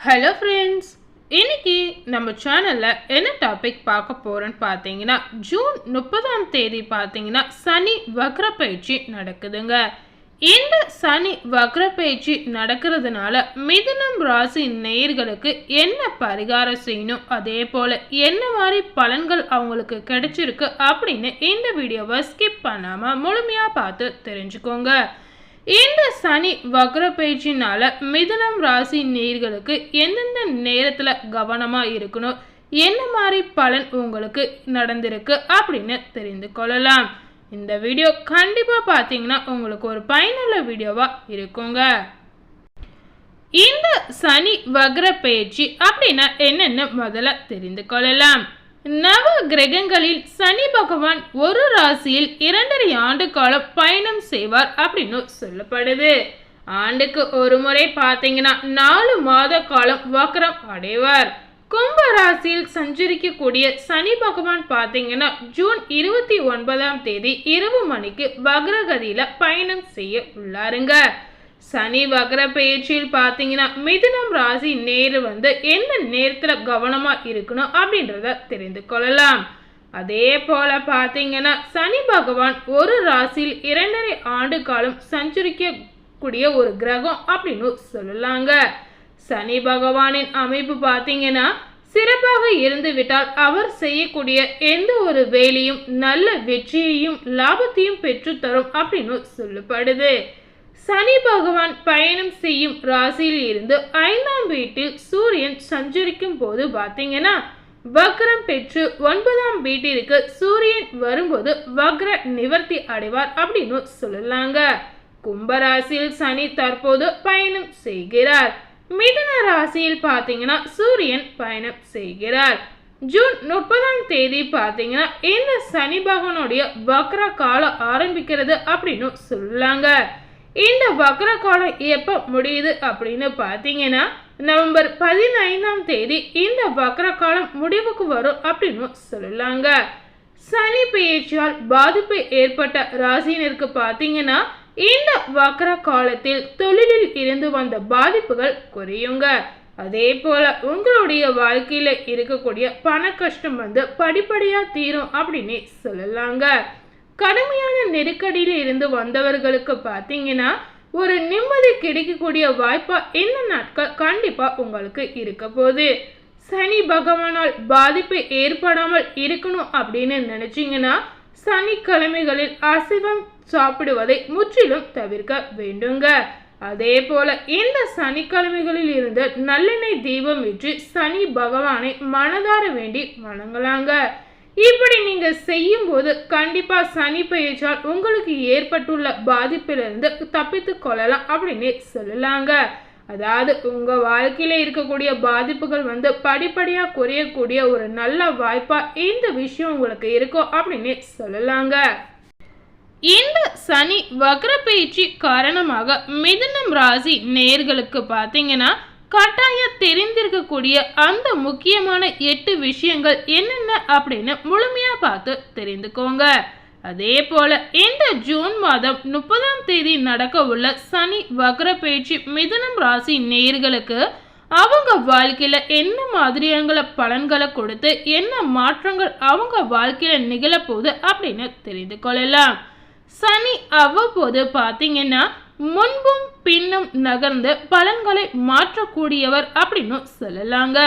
Hello friends, இன்னைக்கு நம்ம சேனலில் என்ன டாபிக் பார்க்க போகிறோன்னு பார்த்தீங்கன்னா, ஜூன் 30ஆம் தேதி பார்த்தீங்கன்னா சனி வக்ர பயிற்சி நடக்குதுங்க. இந்த சனி வக்ர பயிற்சி நடக்கிறதுனால மிதுனம் ராசி நேயர்களுக்கு என்ன பரிகாரம் செய்யணும், அதே போல் என்ன மாதிரி பலன்கள் அவங்களுக்கு கிடைச்சிருக்கு அப்படின்னு இந்த வீடியோவை ஸ்கிப் பண்ணாமல் முழுமையாக பார்த்து தெரிஞ்சுக்கோங்க. இந்த சனி வக்ர பயிற்சினால மிதுனம் ராசி நேயர்களுக்கு எந்தெந்த நேரத்தில் கவனமாக இருக்கணும், என்ன மாதிரி பலன் உங்களுக்கு நடந்திருக்கு அப்படின்னு தெரிந்து கொள்ளலாம். இந்த வீடியோ கண்டிப்பாக பார்த்தீங்கன்னா உங்களுக்கு ஒரு பயனுள்ள வீடியோவாக இருக்குங்க. இந்த சனி வக்ர பயிற்சி அப்படின்னா என்னென்னு முதல்ல தெரிந்து கொள்ளலாம். நவ கிரகங்களில் சனி பகவான் ஒரு ராசியில் 2.5 ஆண்டு காலம் பயணம் செய்வார் அப்படின்னு சொல்லப்படுது. ஆண்டுக்கு ஒரு முறை பார்த்தீங்கன்னா 4 மாத காலம் வக்ரம் அடைவார். கும்ப ராசியில் சஞ்சரிக்கக்கூடிய சனி பகவான் பார்த்தீங்கன்னா ஜூன் 29ஆம் தேதி இரவு மணிக்கு வக்ரகதியில பயணம் செய்ய உள்ளாருங்க. சனி வக்ர பயிற்சியில் பார்த்தீங்கன்னா மிதுனம் ராசி நேரு எந்த நேரத்தில் கவனமாக இருக்கணும் அப்படின்றத தெரிந்து கொள்ளலாம். அதே போல பார்த்தீங்கன்னா சனி பகவான் ஒரு ராசியில் 2.5 ஆண்டு காலம் சஞ்சரிக்கக்கூடிய ஒரு கிரகம் அப்படின்னு சொல்லலாங்க. சனி பகவானின் அமைப்பு பார்த்தீங்கன்னா சிறப்பாக இருந்து விட்டால் அவர் செய்யக்கூடிய எந்த ஒரு வேலையும் நல்ல வெற்றியையும் லாபத்தையும் பெற்றுத்தரும் அப்படின்னு சொல்லப்படுது. சனி பகவான் பயணம் செய்யும் ராசியில் இருந்து 5ஆம் வீட்டில் சூரியன் சஞ்சரிக்கும் போது பார்த்தீங்கன்னா வக்ரம் பெற்று 9ஆம் வீட்டிற்கு சூரியன் வரும்போது வக்ர நிவர்த்தி அடைவார் அப்படின்னு சொல்லலாங்க. கும்பராசியில் சனி தற்போது பயணம் செய்கிறார். மிதுன ராசியில் பார்த்தீங்கன்னா சூரியன் பயணம் செய்கிறார். ஜூன் 30ஆம் தேதி பார்த்தீங்கன்னா இந்த சனி பகவானுடைய வக்ர காலம் ஆரம்பிக்கிறது அப்படின்னு சொல்லலாங்க. இந்த வக்ர காலம் எப்போ முடியுது அப்படின்னு பார்த்தீங்கன்னா நவம்பர் 15ஆம் தேதி இந்த வக்ர காலம் முடிவுக்கு வரும் அப்படின்னு சொல்லலாங்க. சனி பெயர்ச்சியால் பாதிப்பு ஏற்பட்ட ராசினருக்கு பார்த்தீங்கன்னா இந்த வக்ர காலத்தில் தொழிலில் இருந்து வந்த பாதிப்புகள் குறையுங்க. அதே போல உங்களுடைய வாழ்க்கையில இருக்கக்கூடிய பண கஷ்டம் படிப்படியா தீரும் அப்படின்னு சொல்லலாங்க. கடுமையான நெருக்கடியில் இருந்து வந்தவர்களுக்கு பார்த்தீங்கன்னா ஒரு நிம்மதி கிடைக்கக்கூடிய வாய்ப்பா இந்த நாட்கள் கண்டிப்பா உங்களுக்கு இருக்க போகுது. சனி பகவானால் பாதிப்பு ஏற்படாமல் இருக்கணும் அப்படின்னு நினைச்சீங்கன்னா சனிக்கிழமைகளில் அசைவம் சாப்பிடுவதை முற்றிலும் தவிர்க்க வேண்டுங்க. அதே போல இந்த சனிக்கிழமைகளில் இருந்து நல்லெண்ணெய் தீபம் ஏற்றி சனி பகவானை மனதார வேண்டி வணங்கலாங்க. இப்படி நீங்க செய்யும் போது கண்டிப்பா சனி பெயர்ச்சியால் உங்களுக்கு ஏற்பட்டுள்ள பாதிப்பிலிருந்து தப்பித்து கொள்ளலாம் அப்படின்னு சொல்லலாங்க. அதாவது உங்க வாழ்க்கையில இருக்கக்கூடிய பாதிப்புகள் படிப்படியா குறையக்கூடிய ஒரு நல்ல வாய்ப்பா இந்த விஷயம் உங்களுக்கு இருக்கும் அப்படின்னு சொல்லலாங்க. இந்த சனி வக்ர பயிற்சி காரணமாக மிதுனம் ராசி நேயர்களுக்கு பார்த்தீங்கன்னா கட்டாய தெரிந்திருக்கக்கூடிய அந்த முக்கியமான 8 விஷயங்கள் என்னென்ன அப்படின்னு முழுமையா பார்த்து தெரிந்துக்கோங்க. அதே போல இந்த ஜூன் மாதம் 30ஆம் தேதி நடக்க உள்ள சனி வக்ர பயிற்சி மிதுனம் ராசி நேயர்களுக்கு அவங்க வாழ்க்கையில என்ன மாதிரியான பலன்களை கொடுத்து என்ன மாற்றங்கள் அவங்க வாழ்க்கையில நிகழப்போகுது அப்படின்னு தெரிந்து கொள்ளலாம். சனி அவ்வப்போது பார்த்தீங்கன்னா முன்பும் பின்னும் நகர்ந்து பலன்களை மாற்றக்கூடியவர் அப்படின்னு சொல்லலாங்க.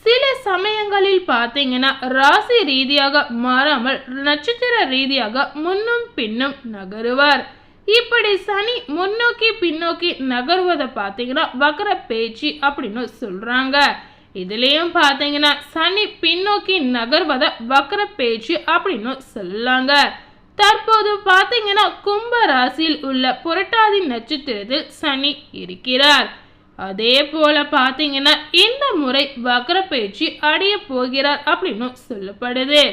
சில சமயங்களில் பார்த்தீங்கன்னா ராசி ரீதியாக மாறாமல் நட்சத்திர ரீதியாக முன்னும் பின்னும் நகருவார். இப்படி சனி முன்னோக்கி பின்னோக்கி நகர்வதை பார்த்தீங்கன்னா வக்ர பேச்சு அப்படின்னு சொல்றாங்க. இதுலயும் பார்த்தீங்கன்னா சனி பின்னோக்கி நகர்வதை வக்ர பேச்சு அப்படின்னு சொல்லலாங்க. தற்போது பார்த்தீங்கன்னா கும்ப ராசியில் உள்ள புரட்டாதி நட்சத்திரத்தில் சனி இருக்கிறார். அதே போல பார்த்தீங்கன்னா இந்த முறை வக்ர பயிற்சி அடைய போகிறார் அப்படின்னு சொல்லப்படுது.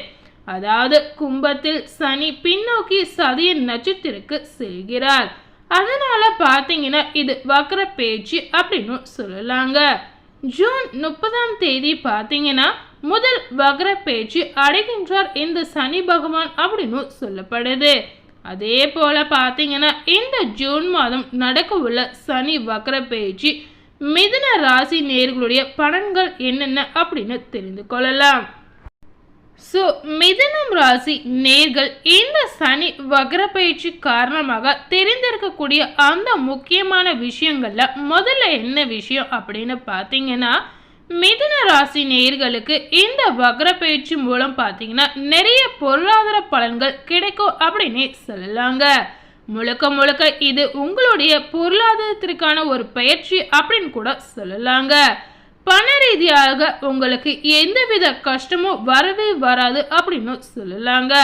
அதாவது கும்பத்தில் சனி பின்னோக்கி சதய நட்சத்திரக்கு செல்கிறார். அதனால பார்த்தீங்கன்னா இது வக்ர பயிற்சி அப்படின்னு சொல்லலாங்க. ஜூன் 30ஆம் தேதி பார்த்தீங்கன்னா முதல் வக்ர பயிற்சி அடைகின்றார் இந்த சனி பகவான் அப்படின்னு சொல்லப்படுது. அதே போல பார்த்தீங்கன்னா இந்த ஜூன் மாதம் நடக்க உள்ள சனி வக்ர பயிற்சி மிதுன ராசி நேயர்களுடைய பலன்கள் என்னென்ன அப்படின்னு தெரிந்து கொள்ளலாம். ஸோ மிதுனம் ராசி நேர்கள் இந்த சனி வக்ர பயிற்சி காரணமாக தெரிந்திருக்கக்கூடிய அந்த முக்கியமான விஷயங்கள்ல முதல்ல என்ன விஷயம் அப்படின்னு பார்த்தீங்கன்னா, மிதுன ராசி நேயர்களுக்கு இந்த வக்ர பயிற்சி மூலம் பார்த்தீங்கன்னா நிறைய பொருளாதார பலன்கள் கிடைக்கும் அப்படின்னு சொல்லலாங்க. முழுக்க முழுக்க இது உங்களுடைய பொருளாதாரத்திற்கான ஒரு பயிற்சி அப்படின்னு கூட சொல்லலாங்க. பண ரீதியாக உங்களுக்கு எந்தவித கஷ்டமும் வரவே வராது அப்படின்னு சொல்லலாங்க.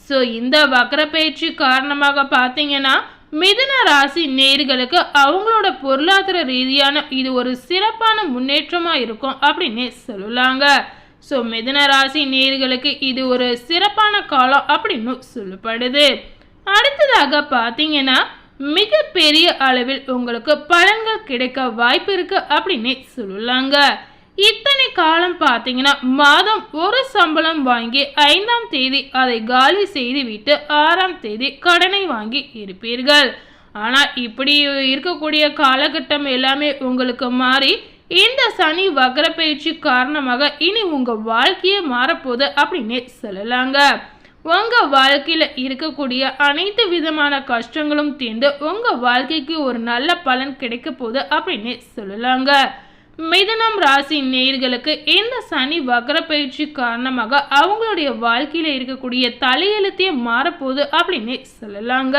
ஸோ இந்த வக்ர பயிற்சி காரணமாக பார்த்தீங்கன்னா மிதுன ராசி நேயர்களுக்கு அவங்களோட பொருளாதார ரீதியான இது ஒரு சிறப்பான முன்னேற்றமாக இருக்கும் அப்படின்னு சொல்லலாங்க. ஸோ மிதுன ராசி நேயர்களுக்கு இது ஒரு சிறப்பான காலம் அப்படின்னு சொல்லப்படுது. அடுத்ததாக பார்த்தீங்கன்னா மிகப்பெரிய அளவில் உங்களுக்கு பலன்கள் கிடைக்க வாய்ப்பு இருக்கு அப்படின்னு சொல்லலாங்க. இத்தனை காலம் பார்த்தீங்கன்னா மாதம் ஒரு சம்பளம் வாங்கி 5ஆம் தேதி அதை காலி செய்து விட்டு 6ஆம் தேதி கடனை வாங்கி இருப்பீர்கள். ஆனால் இப்படி இருக்கக்கூடிய காலகட்டம் எல்லாமே உங்களுக்கு மாறி இந்த சனி வக்ர பயிற்சி காரணமாக இனி உங்கள் வாழ்க்கையே மாறப்போகுது அப்படின்னு சொல்லலாங்க. உங்கள் வாழ்க்கையில் இருக்கக்கூடிய அனைத்து விதமான கஷ்டங்களும் தீர்ந்து உங்கள் வாழ்க்கைக்கு ஒரு நல்ல பலன் கிடைக்க போகுது அப்படின்னு சொல்லலாங்க. மிதுனம் ராசி நேயர்களுக்கு இந்த சனி வக்ர பயிற்சி காரணமாக அவங்களுடைய வாழ்க்கையில் இருக்கக்கூடிய தலையெழுத்தே மாறப்போகுது அப்படின்னு சொல்லலாங்க.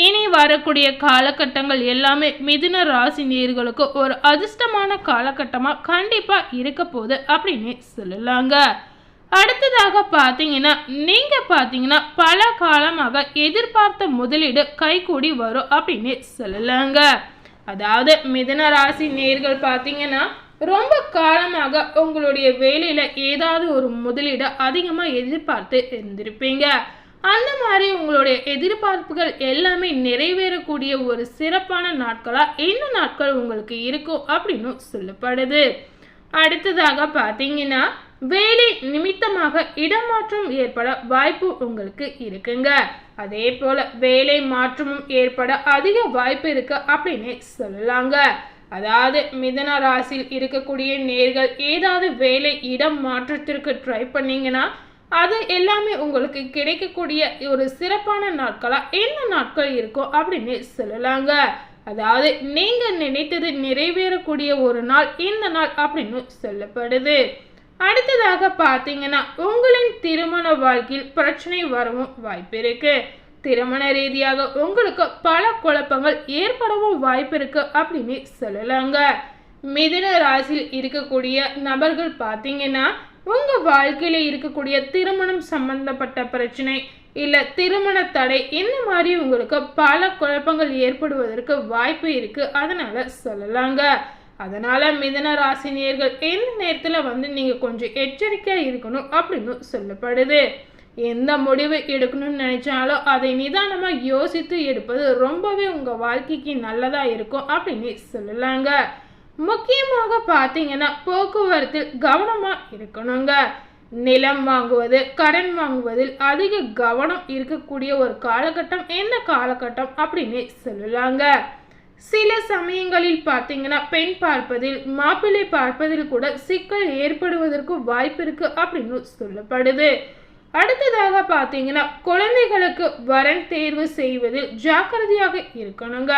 இனி வரக்கூடிய காலகட்டங்கள் எல்லாமே மிதுன ராசி நேயர்களுக்கு ஒரு அதிர்ஷ்டமான காலகட்டமாக கண்டிப்பாக இருக்க போகுது அப்படின்னு சொல்லலாங்க. அடுத்ததாக பார்த்தீங்கன்னா நீங்கள் பார்த்தீங்கன்னா பல காலமாக எதிர்பார்த்த முதலீடு கைகூடி வரும் அப்படின்னு சொல்லலாங்க. அதாவது மிதுன ராசி நேயர்கள் பார்த்தீங்கன்னா ரொம்ப காலமாக உங்களுடைய வேலையில் ஏதாவது ஒரு முதலீடு அதிகமாக எதிர்பார்த்து இருந்திருப்பீங்க. அந்த மாதிரி உங்களுடைய எதிர்பார்ப்புகள் எல்லாமே நிறைவேறக்கூடிய ஒரு சிறப்பான நாட்களாக இந்த நாட்கள் உங்களுக்கு இருக்கும் அப்படின்னு சொல்லப்படுது. அடுத்ததாக பார்த்தீங்கன்னா வேலை நிமித்தமாக இடமாற்றம் ஏற்பட வாய்ப்பு உங்களுக்கு இருக்குங்க. அதே போல வேலை மாற்றமும் ஏற்பட அதிக வாய்ப்பு இருக்கு அப்படின்னு சொல்லலாங்க. அதாவது மிதுன ராசியில் இருக்கக்கூடிய நேர்கள் ஏதாவது வேலை இடம் மாற்றத்திற்கு ட்ரை பண்ணீங்கன்னா அது எல்லாமே உங்களுக்கு கிடைக்கக்கூடிய ஒரு சிறப்பான நாட்களா இந்த நாட்கள் இருக்கும் அப்படின்னு சொல்லலாங்க. அதாவது நீங்க நினைத்தது நிறைவேறக்கூடிய ஒரு நாள் இந்த நாள் அப்படின்னு சொல்லப்படுது. அடுத்ததாக பார்த்தீங்கன்னா உங்களின் திருமண வாழ்க்கையில் பிரச்சனை வரவும் வாய்ப்பு இருக்கு. திருமண ரீதியாக உங்களுக்கு பல குழப்பங்கள் ஏற்படவும் வாய்ப்பு இருக்கு அப்படின்னு சொல்லலாங்க. மிதுன ராசியில் இருக்கக்கூடிய நபர்கள் பார்த்தீங்கன்னா உங்க வாழ்க்கையில இருக்கக்கூடிய திருமணம் சம்பந்தப்பட்ட பிரச்சனை இல்ல திருமண தடை இந்த மாதிரி உங்களுக்கு பல குழப்பங்கள் ஏற்படுவதற்கு வாய்ப்பு இருக்கு. அதனால சொல்லலாங்க. அதனால மிதுன ராசினியர்கள் எந்த நேரத்தில் நீங்க கொஞ்சம் எச்சரிக்கையா இருக்கணும் அப்படின்னு சொல்லப்படுது. எந்த முடிவு எடுக்கணும்னு நினைச்சாலும் அதை நிதானமா யோசித்து எடுப்பது ரொம்பவே உங்க வாழ்க்கைக்கு நல்லதா இருக்கும் அப்படின்னு சொல்லலாங்க. முக்கியமாக பார்த்தீங்கன்னா போக்குவரத்தில் கவனமா இருக்கணுங்க. நிலம் வாங்குவது கடன் வாங்குவதில் அதிக கவனம் இருக்கக்கூடிய ஒரு காலகட்டம் என்ன காலகட்டம் அப்படின்னு சொல்லலாங்க. சில சமயங்களில் பார்த்தீங்கன்னா பெண் பார்ப்பதில் மாப்பிள்ளை பார்ப்பதில் கூட சிக்கல் ஏற்படுவதற்கு வாய்ப்பு இருக்கு அப்படின்னு சொல்லப்படுது. அடுத்ததாக பார்த்தீங்கன்னா குழந்தைகளுக்கு வரன் தேர்வு செய்வதில் ஜாக்கிரதையாக இருக்கணுங்க.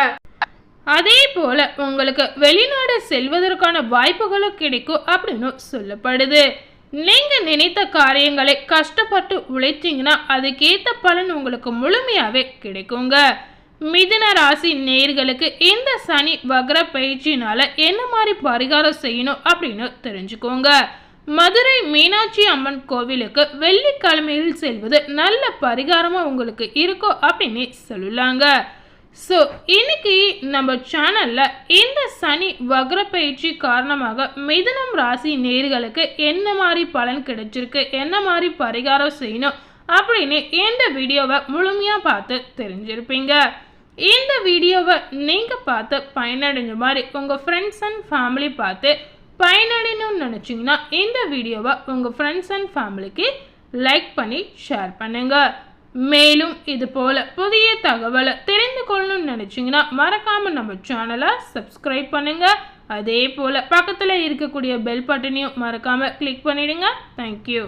அதே போல உங்களுக்கு வெளிநாடு செல்வதற்கான வாய்ப்புகளும் கிடைக்கும் அப்படின்னு சொல்லப்படுது. நீங்க நினைத்த காரியங்களை கஷ்டப்பட்டு உழைத்தீங்கன்னா அதுக்கேற்ற பலன் உங்களுக்கு முழுமையாவே கிடைக்குங்க. மிதுன ராசி நேயர்களுக்கு இந்த சனி வக்ர பயிற்சினால என்ன மாதிரி பரிகாரம் செய்யணும் அப்படின்னு தெரிஞ்சுக்கோங்க. மதுரை மீனாட்சி அம்மன் கோவிலுக்கு வெள்ளிக்கிழமையில் செல்வது நல்ல பரிகாரமாக உங்களுக்கு இருக்கும் அப்படின்னு சொல்லலாங்க. ஸோ இன்னைக்கு நம்ம சேனலில் இந்த சனி வக்ர பயிற்சி காரணமாக மிதுனம் ராசி நேயர்களுக்கு என்ன மாதிரி பலன் கிடைச்சிருக்கு, என்ன மாதிரி பரிகாரம் செய்யணும் அப்படின்னு இந்த வீடியோவை முழுமையாக பார்த்து தெரிஞ்சிருப்பீங்க. இந்த வீடியோவை நீங்கள் பார்த்து பயனடைஞ்ச மாதிரி உங்கள் ஃப்ரெண்ட்ஸ் அண்ட் ஃபேமிலி பார்த்து பயனடையணும்னு நினச்சிங்கன்னா இந்த வீடியோவை உங்கள் ஃப்ரெண்ட்ஸ் அண்ட் ஃபேமிலிக்கு லைக் பண்ணி ஷேர் பண்ணுங்கள். மேலும் இது போல் புதிய தகவலை தெரிந்து கொள்ளணும்னு நினச்சிங்கன்னா மறக்காமல் நம்ம சேனலை சப்ஸ்கிரைப் பண்ணுங்கள். அதே போல் பக்கத்தில் இருக்கக்கூடிய பெல் பட்டனையும் மறக்காமல் கிளிக் பண்ணிடுங்க. தேங்க்யூ.